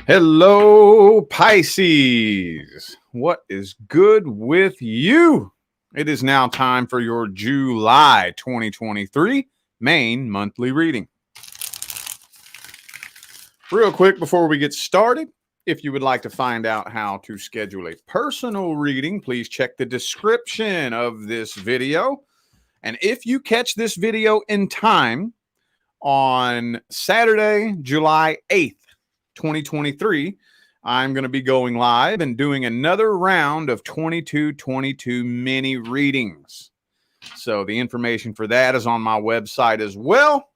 Hello, Pisces. What is good with you? It is now time for your July 2023 main monthly reading. Real quick before we get started, if you would like to find out how to schedule a personal reading, please check the description of this video. And if you catch this video in time on Saturday, July 8th, 2023, I'm going to be going live and doing another round of 2222 mini readings. So the information for that is on my website as well,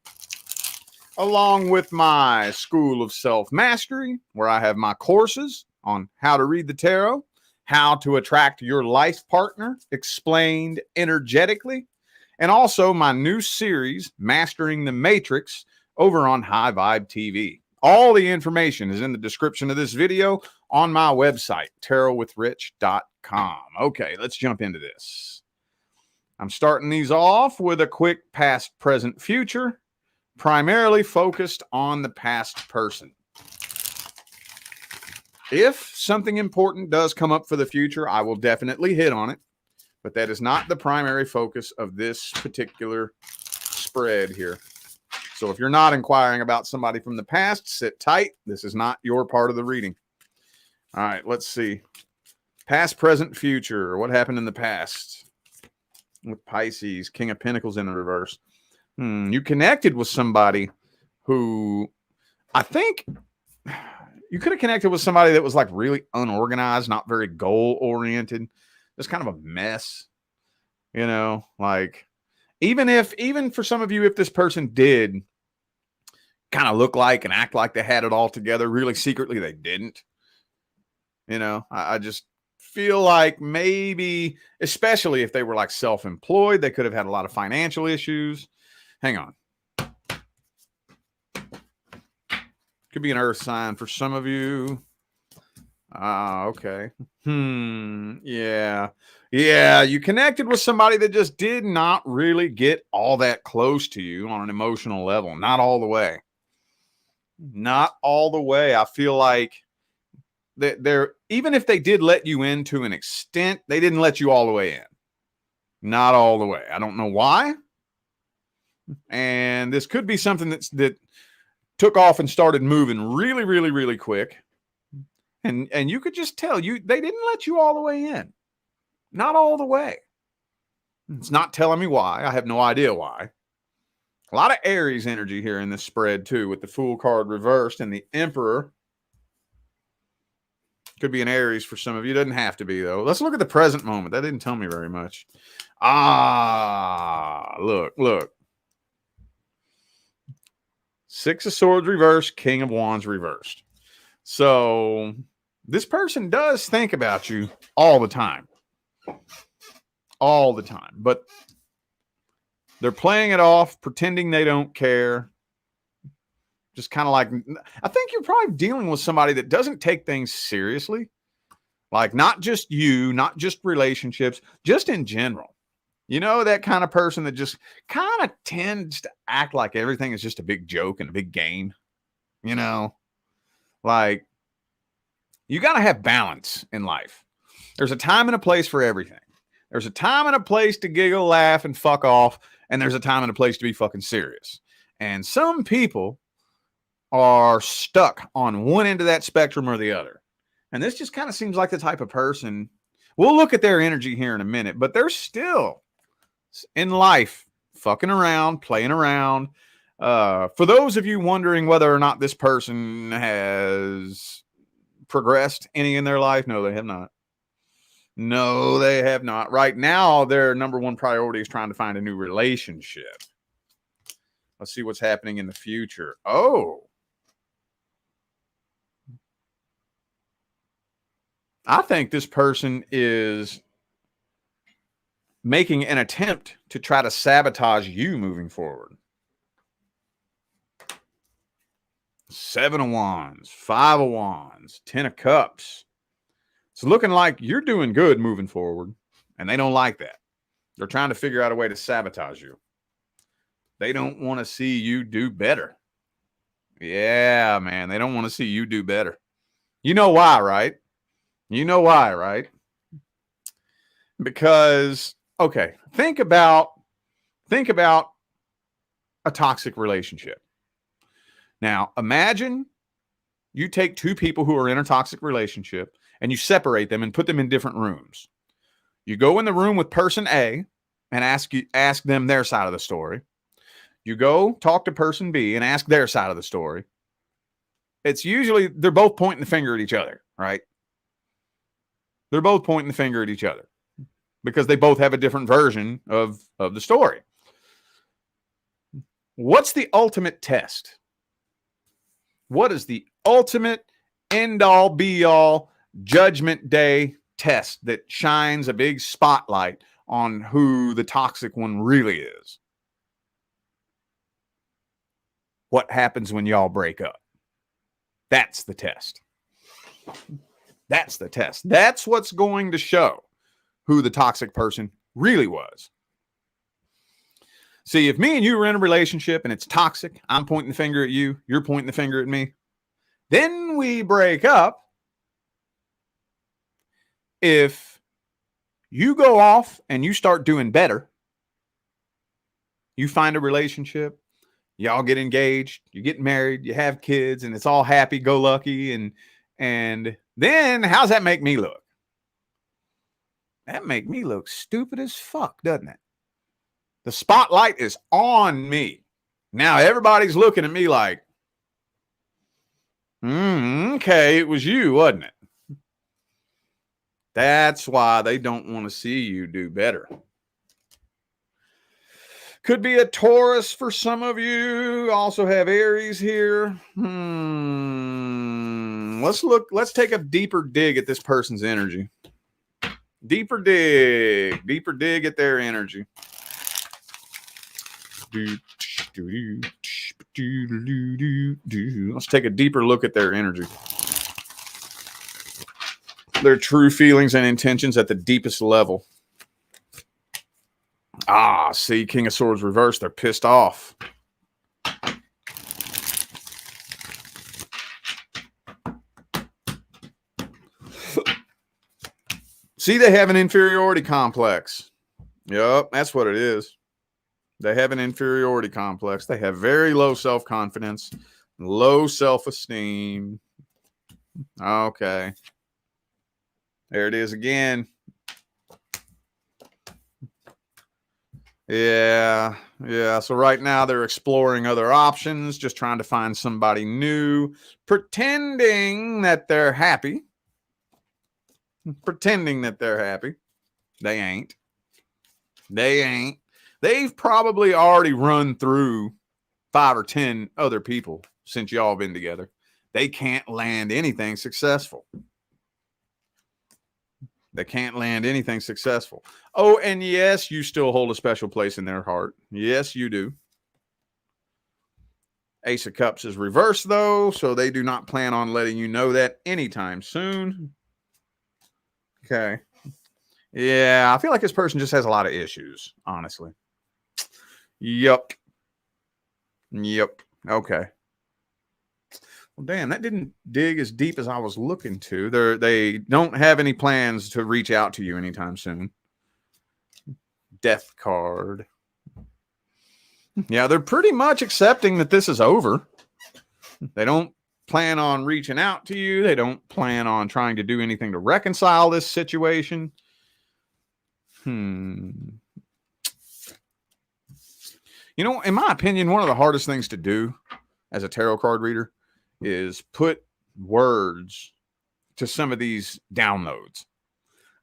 along with my School of Self-Mastery, where I have my courses on how to read the tarot, how to attract your life partner, explained energetically, and also my new series, Mastering the Matrix, over on High Vibe TV. All the information is in the description of this video on my website, tarotwithrich.com. Okay, let's jump into this. I'm starting these off with a quick past, present, future, primarily focused on the past person. If something important does come up for the future, I will definitely hit on it, but that is not the primary focus of this particular spread here. So if you're not inquiring about somebody from the past, sit tight. This is not your part of the reading. All right, let's see. Past, present, future. What happened in the past with Pisces? King of Pentacles in reverse. You connected with somebody who, I think you could have connected with somebody that was like really unorganized, not very goal-oriented, just kind of a mess, you know, like even for some of you, if this person did kind of look like and act like they had it all together, really secretly they didn't. You know, I just feel like maybe, especially if they were like self-employed, they could have had a lot of financial issues. Hang on. Could be an earth sign for some of you. Okay. Yeah. You connected with somebody that just did not really get all that close to you on an emotional level. Not all the way. Not all the way. I feel like they're even if they did let you in to an extent, they didn't let you all the way in. Not all the way. I don't know why. And this could be something that took off and started moving really, really, really quick. And you could just tell they didn't let you all the way in. Not all the way. It's not telling me why. I have no idea why. A lot of Aries energy here in this spread too, with the Fool card reversed and the Emperor. Could be an Aries for some of you. Doesn't have to be, though. Let's look at the present moment. That didn't tell me very much. Look. Six of Swords reversed, King of Wands reversed. So this person does think about you all the time. All the time. But they're playing it off, pretending they don't care. Just kind of like, I think you're probably dealing with somebody that doesn't take things seriously. Like not just you, not just relationships, just in general. You know, that kind of person that just kind of tends to act like everything is just a big joke and a big game. You know, like you got to have balance in life. There's a time and a place for everything. There's a time and a place to giggle, laugh, and fuck off. And there's a time and a place to be fucking serious. And some people are stuck on one end of that spectrum or the other. And this just kind of seems like the type of person. We'll look at their energy here in a minute, but they're still in life fucking around, playing around. For those of you wondering whether or not this person has progressed any in their life, no, they have not. No, they have not. Right now, their number one priority is trying to find a new relationship. Let's see what's happening in the future. Oh. I think this person is making an attempt to try to sabotage you moving forward. 7 of Wands, 5 of Wands, 10 of Cups. It's looking like you're doing good moving forward, and they don't like that. They're trying to figure out a way to sabotage you. They don't want to see you do better. Yeah, man, they don't want to see you do better. You know why, right? You know why, right? Because, okay, think about a toxic relationship. Now, imagine you take two people who are in a toxic relationship and you separate them and put them in different rooms. You go in the room with person A and ask them their side of the story. You go talk to person B and ask their side of the story. It's usually they're both pointing the finger at each other, right? They're both pointing the finger at each other because they both have a different version of the story. What's the ultimate test? What is the ultimate end all be all judgment day test that shines a big spotlight on who the toxic one really is? What happens when y'all break up? That's the test. That's the test. That's what's going to show who the toxic person really was. See, if me and you were in a relationship and it's toxic, I'm pointing the finger at you, you're pointing the finger at me, then we break up. If you go off and you start doing better, you find a relationship, y'all get engaged, you get married, you have kids, and it's all happy go lucky, and then how's that make me look? That make me look stupid as fuck, doesn't it? The spotlight is on me. Now everybody's looking at me like, okay, it was you, wasn't it? That's why they don't want to see you do better. Could be a Taurus for some of you. Also have Aries here. Let's take a deeper dig at this person's energy. Deeper dig at their energy. Let's take a deeper look at their energy. Their true feelings and intentions at the deepest level. See, King of Swords reversed. They're pissed off. See, they have an inferiority complex. Yep, that's what it is. They have an inferiority complex. They have very low self-confidence, low self-esteem. Okay. There it is again. Yeah. So right now they're exploring other options, just trying to find somebody new, pretending that they're happy. Pretending that they're happy. They ain't. They've probably already run through 5 or 10 other people since y'all been together. They can't land anything successful. They can't land anything successful. Oh, and yes, you still hold a special place in their heart. Yes, you do. Ace of Cups is reversed, though, so they do not plan on letting you know that anytime soon. Okay. Yeah, I feel like this person just has a lot of issues, honestly. Yep. Okay. Well, damn, that didn't dig as deep as I was looking to. They don't have any plans to reach out to you anytime soon. Death card. Yeah, they're pretty much accepting that this is over. They don't plan on reaching out to you. They don't plan on trying to do anything to reconcile this situation. You know, in my opinion, one of the hardest things to do as a tarot card reader is put words to some of these downloads.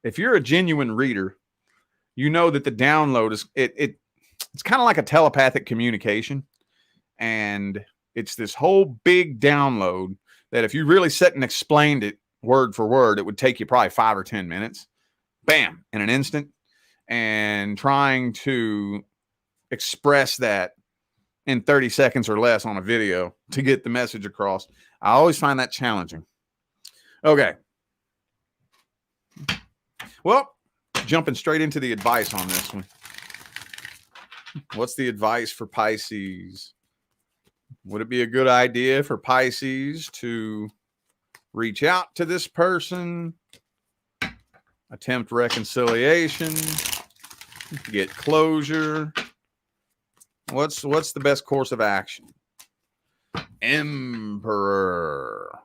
If you're a genuine reader, you know that the download is it's kind of like a telepathic communication, and it's this whole big download that if you really sat and explained it word for word, it would take you probably 5 or 10 minutes, bam, in an instant. And trying to express that in 30 seconds or less on a video to get the message across, I always find that challenging. Okay. Well, jumping straight into the advice on this one. What's the advice for Pisces? Would it be a good idea for Pisces to reach out to this person, attempt reconciliation, get closure. What's the best course of action? Emperor.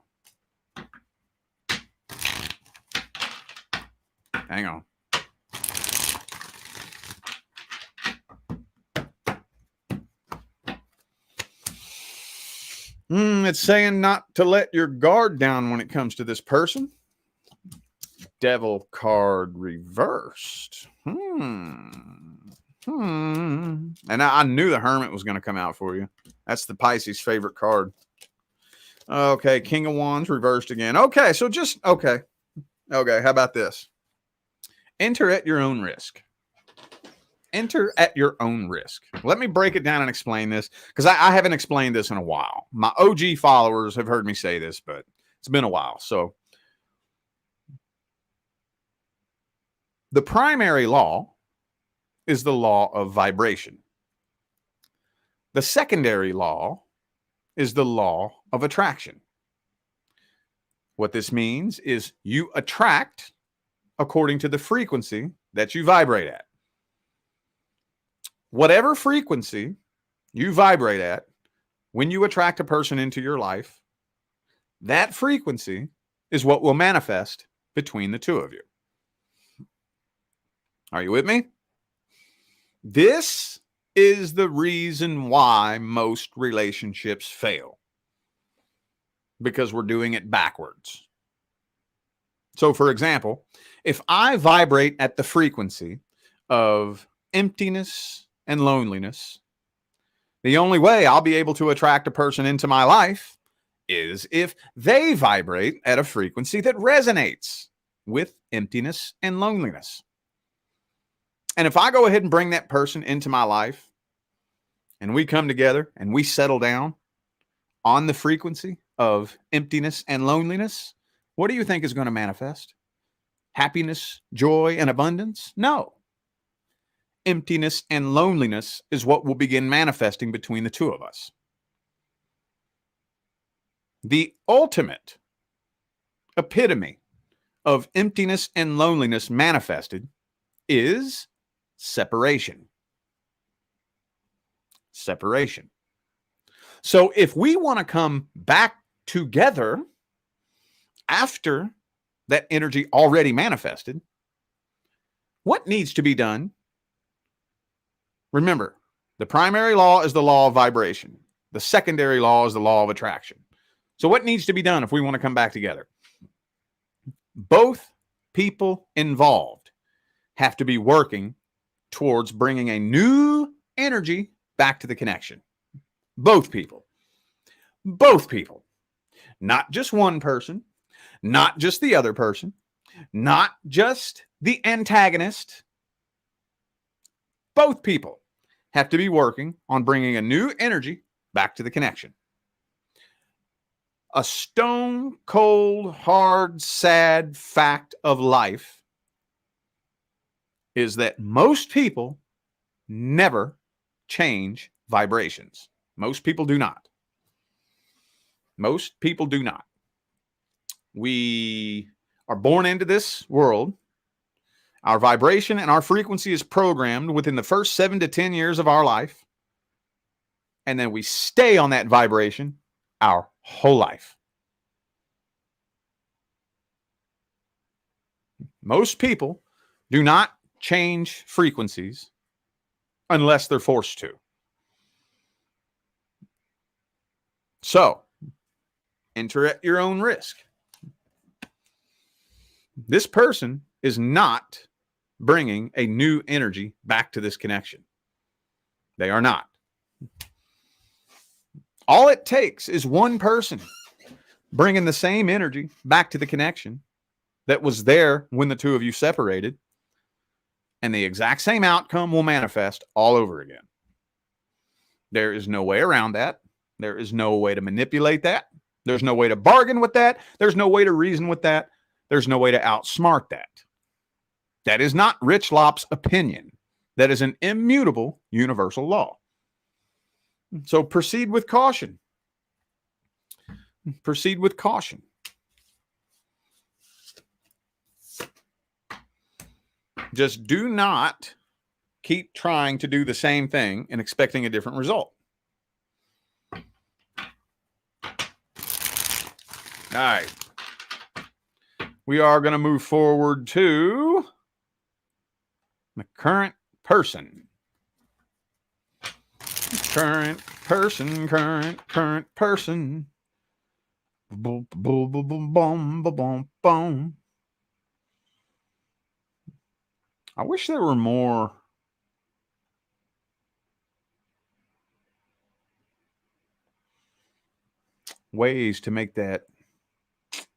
Hang on. It's saying not to let your guard down when it comes to this person. Devil card reversed. And I knew the Hermit was going to come out for you. That's the Pisces' favorite card. Okay, King of Wands reversed again. Okay, so okay. How about this? Enter at your own risk. Enter at your own risk. Let me break it down and explain this, because I haven't explained this in a while. My OG followers have heard me say this, but it's been a while. So the primary law is the law of vibration. The secondary law is the law of attraction. What this means is you attract according to the frequency that you vibrate at. Whatever frequency you vibrate at, when you attract a person into your life, that frequency is what will manifest between the two of you. Are you with me? This is the reason why most relationships fail. Because we're doing it backwards. So, for example, if I vibrate at the frequency of emptiness and loneliness, the only way I'll be able to attract a person into my life is if they vibrate at a frequency that resonates with emptiness and loneliness. And if I go ahead and bring that person into my life and we come together and we settle down on the frequency of emptiness and loneliness, what do you think is going to manifest? Happiness, joy, and abundance? No. Emptiness and loneliness is what will begin manifesting between the two of us. The ultimate epitome of emptiness and loneliness manifested is separation. Separation. So if we want to come back together after that energy already manifested, what needs to be done? Remember, the primary law is the law of vibration. The secondary law is the law of attraction. So what needs to be done if we want to come back together? Both people involved have to be working towards bringing a new energy back to the connection. Both people. Both people. Not just one person, not just the other person, not just the antagonist. Both people have to be working on bringing a new energy back to the connection. A stone cold, hard, sad fact of life is that most people never change vibrations. Most people do not. Most people do not. We are born into this world. Our vibration and our frequency is programmed within the first 7 to 10 years of our life. And then we stay on that vibration our whole life. Most people do not change frequencies unless they're forced to. So, enter at your own risk. This person is not bringing a new energy back to this connection. They are not. All it takes is one person bringing the same energy back to the connection that was there when the two of you separated, and the exact same outcome will manifest all over again. There is no way around that. There is no way to manipulate that. There's no way to bargain with that. There's no way to reason with that. There's no way to outsmart that. That is not Rich Lopp's opinion. That is an immutable universal law. So proceed with caution. Proceed with caution. Just do not keep trying to do the same thing and expecting a different result. All right. We are going to move forward to the current person. Current person. Boom, boom, boom, boom, boom, boom, boom. I wish there were more ways to make that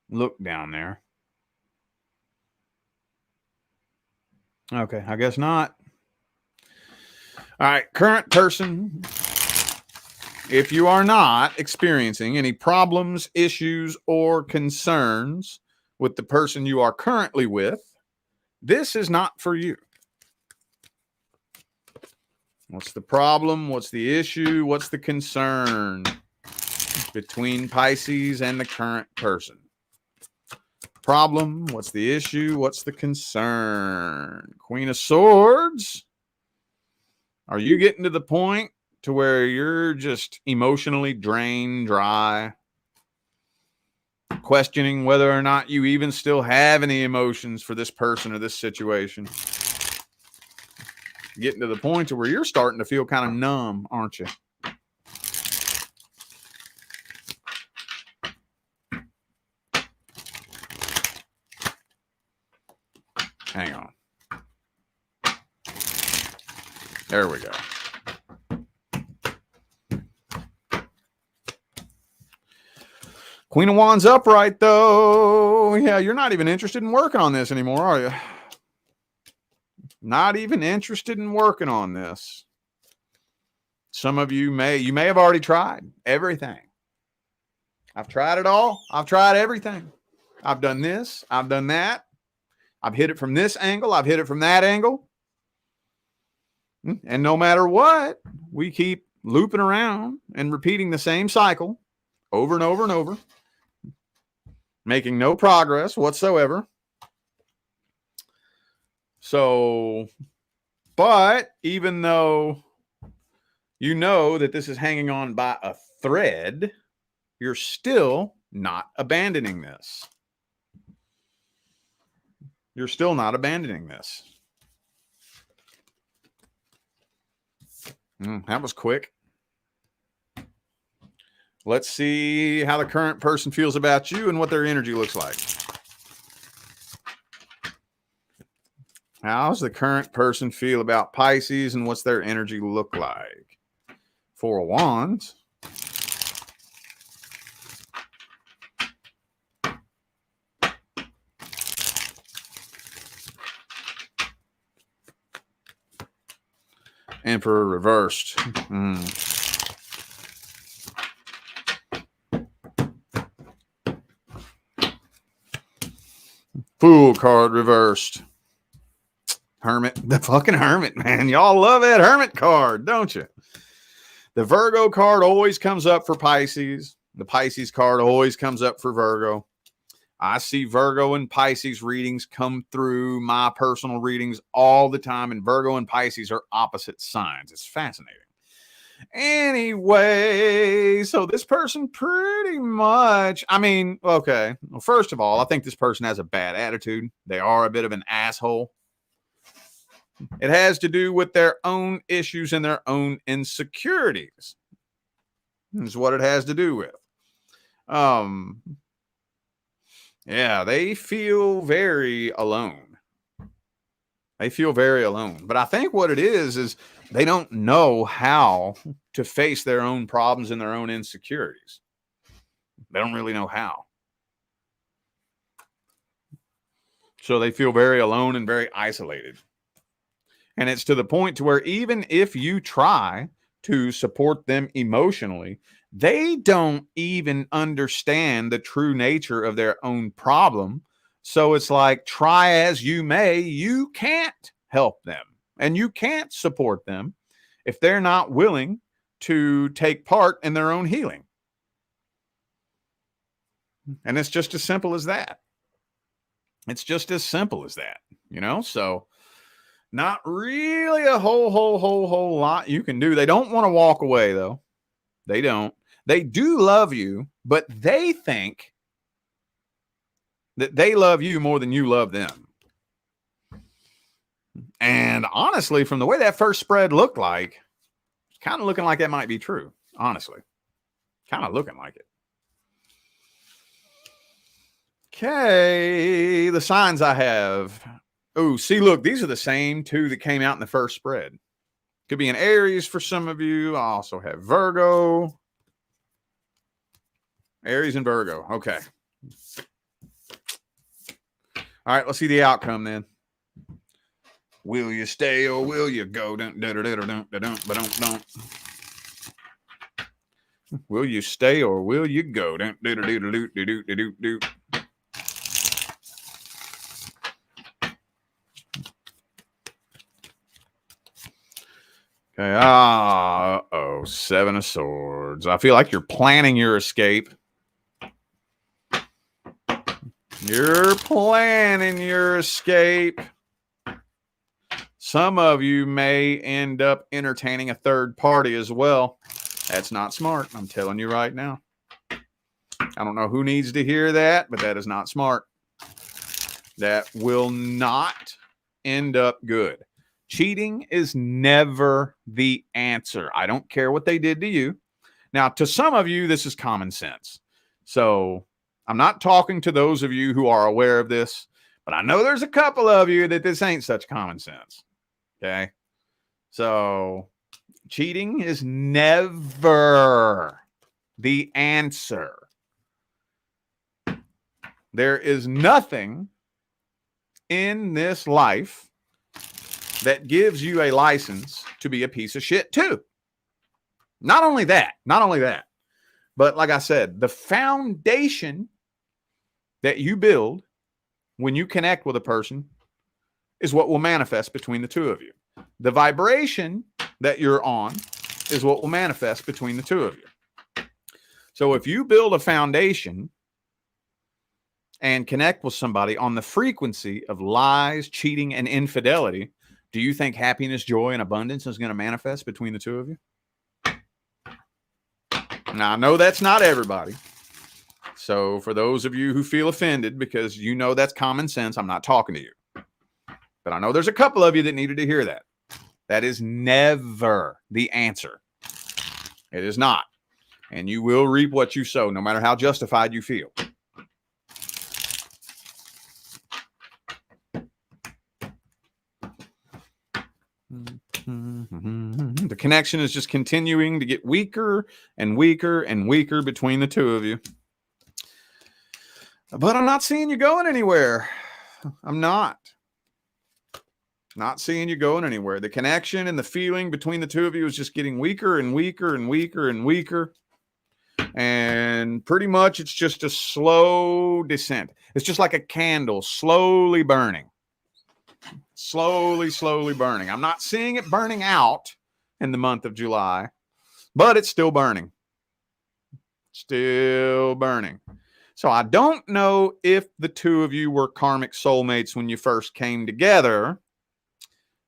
look down there. Okay, I guess not. All right, current person. If you are not experiencing any problems, issues, or concerns with the person you are currently with, this is not for you. What's the problem? What's the issue? What's the concern between Pisces and the current person? Problem? What's the issue? What's the concern? Queen of Swords. Are you getting to the point to where you're just emotionally drained dry, questioning whether or not you even still have any emotions for this person or this situation? Getting to the point to where you're starting to feel kind of numb, aren't you? Hang on. There we go. Queen of Wands upright, though. Yeah, you're not even interested in working on this anymore, are you? Not even interested in working on this. Some of you may have already tried everything. I've tried it all. I've tried everything. I've done this. I've done that. I've hit it from this angle. I've hit it from that angle. And no matter what, we keep looping around and repeating the same cycle over and over and over, making no progress whatsoever. So, but even though you know that this is hanging on by a thread, you're still not abandoning this. You're still not abandoning this. That was quick. Let's see how the current person feels about you and what their energy looks like. How's the current person feel about Pisces and what's their energy look like? Four of Wands. Emperor reversed. Fool card reversed. Hermit. The fucking Hermit, man. Y'all love that Hermit card, don't you? The Virgo card always comes up for Pisces. The Pisces card always comes up for Virgo. I see Virgo and Pisces readings come through my personal readings all the time, and Virgo and Pisces are opposite signs. It's fascinating. Anyway, so this person pretty much, okay. Well, first of all, I think this person has a bad attitude. They are a bit of an asshole. It has to do with their own issues and their own insecurities. Is what it has to do with. Yeah, they feel very alone. They feel very alone. But I think what it is they don't know how to face their own problems and their own insecurities. They don't really know how. So they feel very alone and very isolated. And it's to the point to where even if you try to support them emotionally, they don't even understand the true nature of their own problem. So it's like, try as you may, you can't help them and you can't support them if they're not willing to take part in their own healing. And it's just as simple as that. It's just as simple as that, you know? So Not really a whole lot you can do. They don't want to walk away, though. They don't. They do love you, but they think that they love you more than you love them. And honestly, from the way that first spread looked like, kind of looking like that might be true. Honestly, kind of looking like it. Okay, the signs I have. Oh, see, look, these are the same two that came out in the first spread. Could be an Aries for some of you. I also have Virgo. Aries and Virgo. Okay. All right, let's see the outcome then. Will you stay or will you go? Will you stay or will you go? Okay. Seven of Swords. I feel like you're planning your escape. You're planning your escape. Some of you may end up entertaining a third party as well. That's not smart. I'm telling you right now. I don't know who needs to hear that, but that is not smart. That will not end up good. Cheating is never the answer. I don't care what they did to you. Now, to some of you, this is common sense. So I'm not talking to those of you who are aware of this, but I know there's a couple of you that this ain't such common sense. Okay. So cheating is never the answer. There is nothing in this life that gives you a license to be a piece of shit too. Not only that, but like I said, the foundation that you build when you connect with a person is what will manifest between the two of you. The vibration that you're on is what will manifest between the two of you. So if you build a foundation and connect with somebody on the frequency of lies, cheating, and infidelity, do you think happiness, joy, and abundance is going to manifest between the two of you? Now, I know that's not everybody. So for those of you who feel offended because you know that's common sense, I'm not talking to you. But I know there's a couple of you that needed to hear that. That is never the answer. It is not. And you will reap what you sow, no matter how justified you feel. The connection is just continuing to get weaker and weaker and weaker between the two of you. But I'm not seeing you going anywhere. I'm not seeing you going anywhere. The connection and the feeling between the two of you is just getting weaker and weaker and weaker and weaker. And pretty much it's just a slow descent. It's just like a candle slowly burning. Slowly burning. I'm not seeing it burning out in the month of July, but it's still burning. Still burning. So I don't know if the two of you were karmic soulmates when you first came together,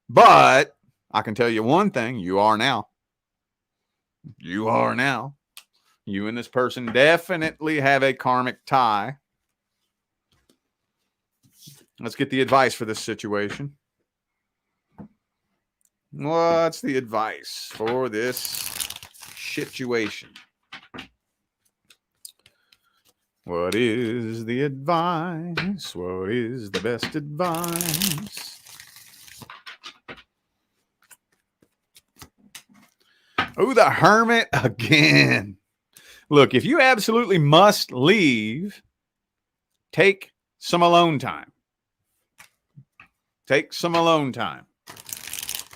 but I can tell you one thing, you are now. You are now. You and this person definitely have a karmic tie. Let's get the advice for this situation. What's the advice for this situation? What is the advice? What is the best advice? Oh, the Hermit again. Look, if you absolutely must leave, take some alone time. Take some alone time.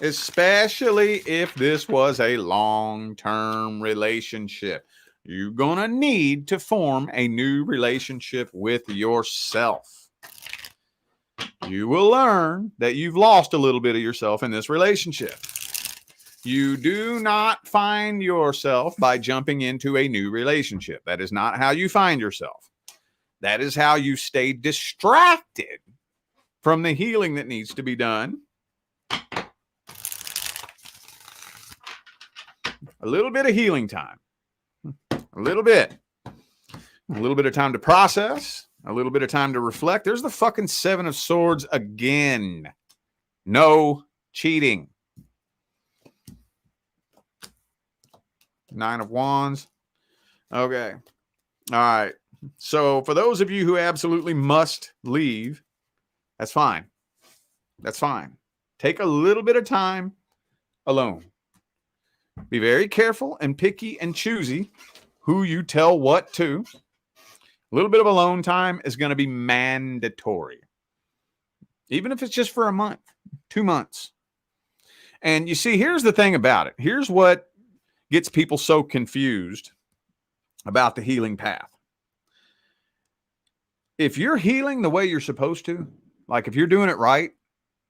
Especially if this was a long-term relationship. You're going to need to form a new relationship with yourself. You will learn that you've lost a little bit of yourself in this relationship. You do not find yourself by jumping into a new relationship. That is not how you find yourself. That is how you stay distracted from the healing that needs to be done A little bit of healing time. A little bit. A little bit of time to process. A little bit of time to reflect. There's the fucking Seven of Swords again. No cheating. Nine of Wands. Okay. All right. So for those of you who absolutely must leave, that's fine. That's fine. Take a little bit of time alone. Be very careful and picky and choosy who you tell what to. A little bit of alone time is going to be mandatory. Even if it's just for a month, 2 months. And you see, here's the thing about it. Here's what gets people so confused about the healing path. If you're healing the way you're supposed to, like if you're doing it right,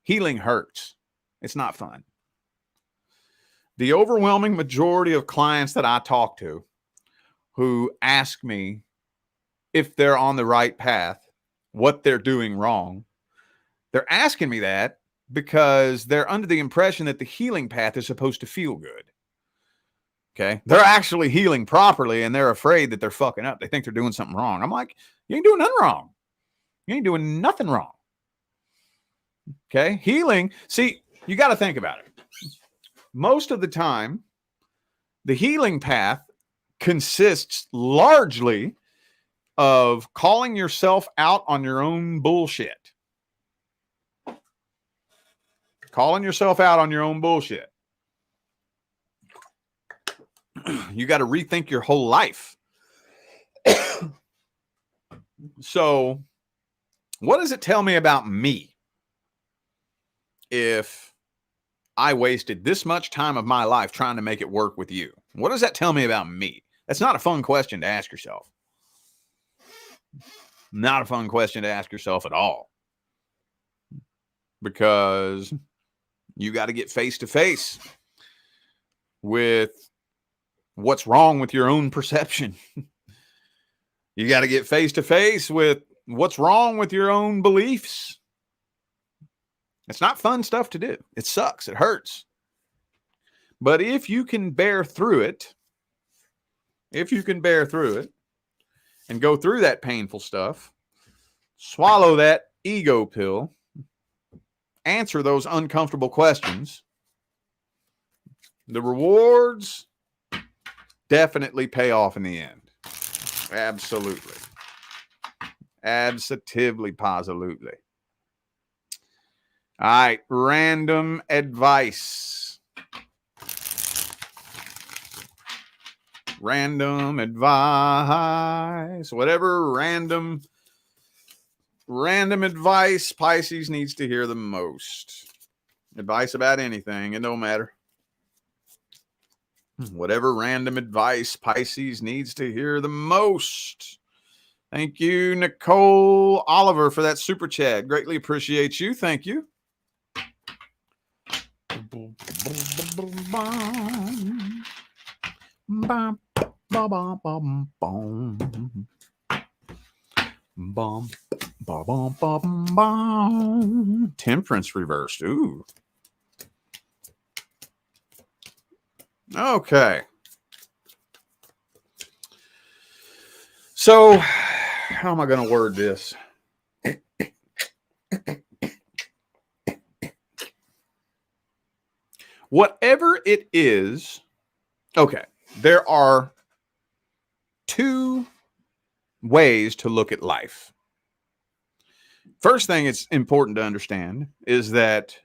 healing hurts. It's not fun. The overwhelming majority of clients that I talk to who ask me if they're on the right path, what they're doing wrong, they're asking me that because they're under the impression that the healing path is supposed to feel good. Okay. They're actually healing properly and they're afraid that they're fucking up. They think they're doing something wrong. I'm like, you ain't doing nothing wrong. You ain't doing nothing wrong. Okay. Healing. See, you got to think about it. Most of the time, the healing path consists largely of calling yourself out on your own bullshit. Calling yourself out on your own bullshit. You got to rethink your whole life. So, what does it tell me about me if I wasted this much time of my life trying to make it work with you? What does that tell me about me? That's not a fun question to ask yourself. Not a fun question to ask yourself at all. Because you got to get face to face with what's wrong with your own perception. You got to get face to face with what's wrong with your own beliefs. It's not fun stuff to do. It sucks. It hurts. But if you can bear through it, and go through that painful stuff, swallow that ego pill, answer those uncomfortable questions, the rewards definitely pay off in the end. Absolutely. Absolutely, positively. All right, random advice. Random advice. Whatever random advice Pisces needs to hear the most. Advice about anything, it don't matter. Whatever random advice Pisces needs to hear the most. Thank you, Nicole Oliver, for that super chat. Greatly appreciate you. Thank you. Temperance reversed. Ooh. Okay. So, how am I going to word this? Whatever it is, okay, there are two ways to look at life. First thing it's important to understand is that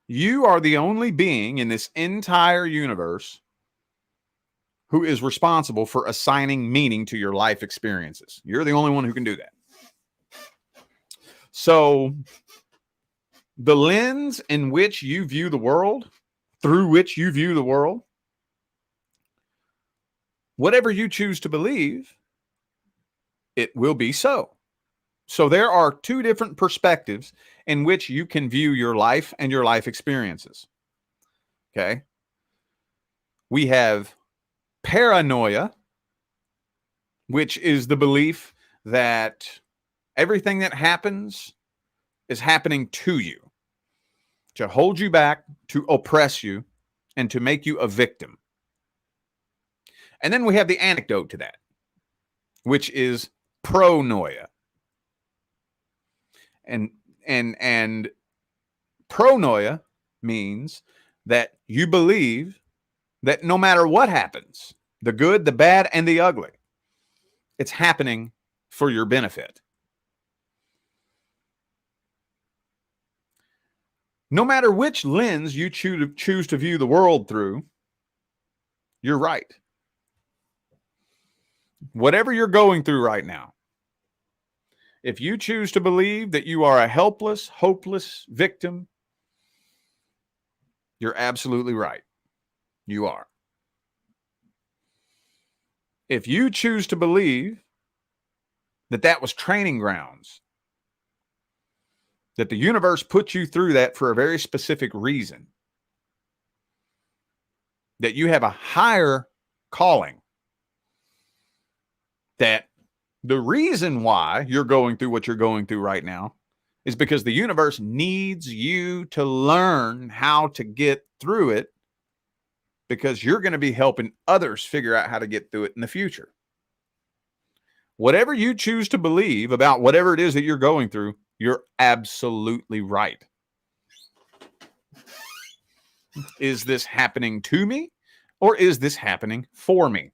you are the only being in this entire universe who is responsible for assigning meaning to your life experiences. You're the only one who can do that. So the lens in which you view the world, through which you view the world, whatever you choose to believe, it will be so. So there are two different perspectives in which you can view your life and your life experiences. Okay. We have paranoia, which is the belief that everything that happens is happening to you. to hold you back, to oppress you, and to make you a victim. And then we have the antidote to that, which is pronoia. And pronoia means that you believe that no matter what happens, the good, the bad, and the ugly, it's happening for your benefit. No matter which lens you choose to view the world through, you're right. Whatever you're going through right now, if you choose to believe that you are a helpless, hopeless victim, you're absolutely right. You are. If you choose to believe that that was training grounds, that the universe put you through that for a very specific reason, that you have a higher calling, that the reason why you're going through what you're going through right now is because the universe needs you to learn how to get through it, because you're going to be helping others figure out how to get through it in the future. Whatever you choose to believe about whatever it is that you're going through, you're absolutely right. Is this happening to me, or is this happening for me?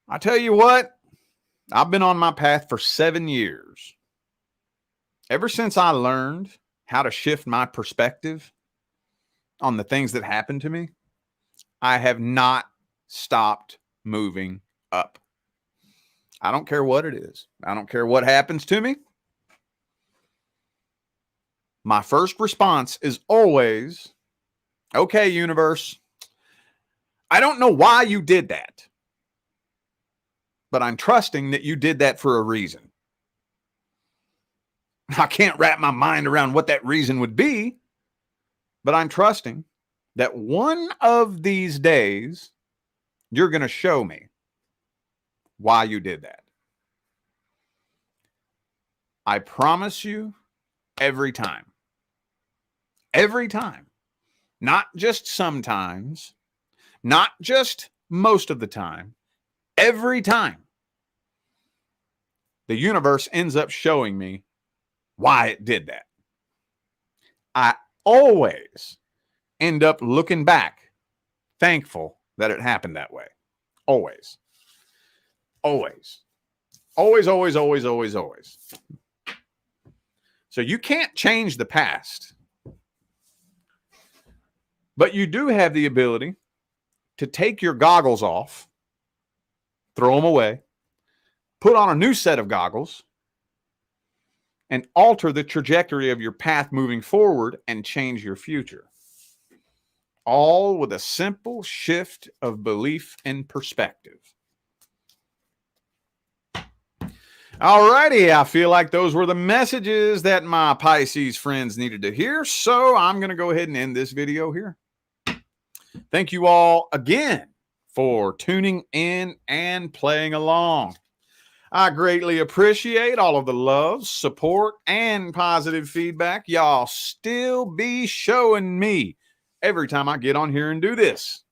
I tell you what, I've been on my path for 7 years. Ever since I learned how to shift my perspective on the things that happen to me, I have not stopped moving up. I don't care what it is. I don't care what happens to me. My first response is always, okay, universe, I don't know why you did that, but I'm trusting that you did that for a reason. I can't wrap my mind around what that reason would be, but I'm trusting that one of these days, you're going to show me why you did that. I promise you, every time. Every time. Not just sometimes, not just most of the time, every time. The universe ends up showing me why it did that. I always end up looking back, thankful that it happened that way. Always. Always. Always, always, always, always, always. So you can't change the past, but you do have the ability to take your goggles off, throw them away, put on a new set of goggles, and alter the trajectory of your path moving forward and change your future. All with a simple shift of belief and perspective. All righty, I feel like those were the messages that my Pisces friends needed to hear, so I'm going to go ahead and end this video here. Thank you all again for tuning in and playing along. I greatly appreciate all of the love, support, and positive feedback y'all still be showing me every time I get on here and do this.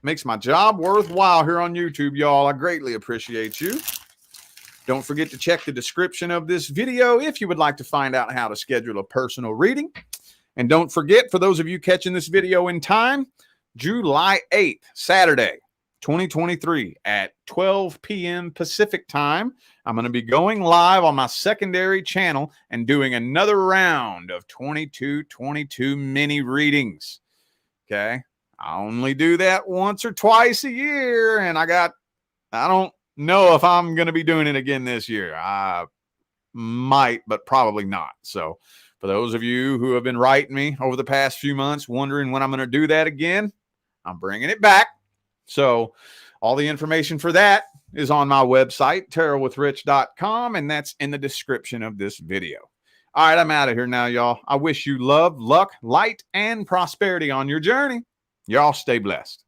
Makes my job worthwhile here on YouTube, y'all. I greatly appreciate you. Don't forget to check the description of this video if you would like to find out how to schedule a personal reading. And don't forget, for those of you catching this video in time, July 8th, Saturday, 2023 at 12 p.m. Pacific time, I'm going to be going live on my secondary channel and doing another round of 2222 mini readings. Okay. I only do that once or twice a year, and I don't know if I'm going to be doing it again this year. I might, but probably not. So for those of you who have been writing me over the past few months, wondering when I'm going to do that again, I'm bringing it back. So all the information for that is on my website, tarotwithrich.com, and that's in the description of this video. All right, I'm out of here now, y'all. I wish you love, luck, light, and prosperity on your journey. Y'all stay blessed.